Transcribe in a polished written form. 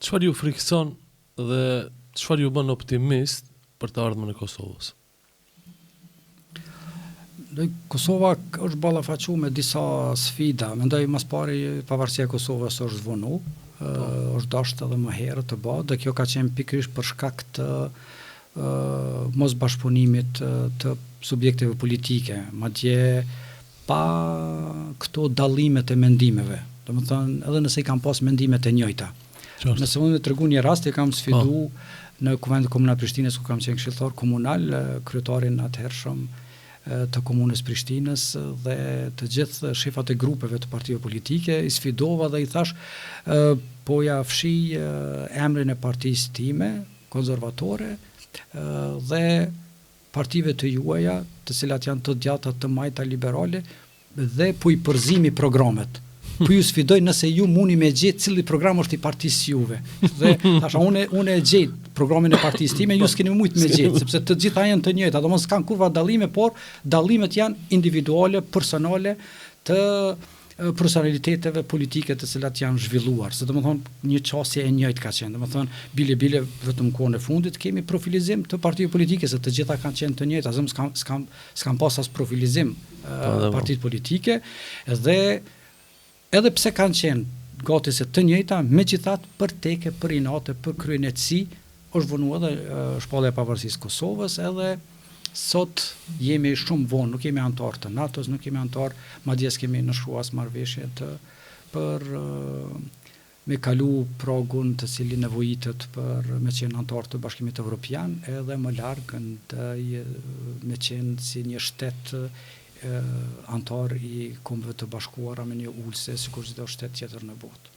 çfarë ju frikson dhe çfarë ju bën optimist për të ardhmen e Kosovës? Kosova është ballafaquar me disa sfida. Mendoj mas pari pavarësia e Kosovës është zvonu, është dashur edhe më herët të bëhet, dhe kjo ka qenë pikërisht për shkak të mos bashkëpunimit të subjekteve politike, madje pa këto dallimet e mendimeve. Domethënë, edhe nëse i kam pas mendimet e njëjta. Nëse unë t'rregoj një rast, e kam sfidu në Kuvendin Komunal Prishtinës, ku kam qenë këshilltar komunal, kryetarin atëhershëm të komunës Prishtinës dhe të gjithë shefat e grupeve të partive politike, i sfidova dhe i thash, po ja fshi emrin e partisë time, konservatore, dhe partive të juaja, të cilat janë të djata, të majta, liberale, dhe po i përzimi programet. Po ju sfidoj nëse ju muni me gjetë cili program është i partisë juve. Dhe thasha, unë e gjetë programin e partisë time, ju s'keni mujt me gjetë, sepse të gjitha janë të njëjta, domos s'kan kurva dallime, por dallimet janë individuale, personale, të personaliteteve politike të cilat janë zhvilluar. Se domethënë një çështje e njëjtë ka qenë. Domethënë bile vetëm kohën e fundit kemi profilizim të partive politike, se të gjitha kanë qenë të njëjta, s'kan pas as profilizim partitë politike, dhe edhe pse kanë qenë gati se të njëjta, megjithatë për teke, për inate, për kryenetësi, është vënë edhe shpallja e pavarësisë Kosovës, edhe sot jemi shumë vonë, nuk jemi antar të NATO-s, nuk jemi antar, madje s'kemi nënshkruar marrëveshje për me kalu pragun të cili nevojitet për me qenë antar të Bashkimit Evropian, edhe më larg me qenë si një shtet antar i Kombeve të Bashkuara me një ulse, sikur çdo shtet tjetër në botë.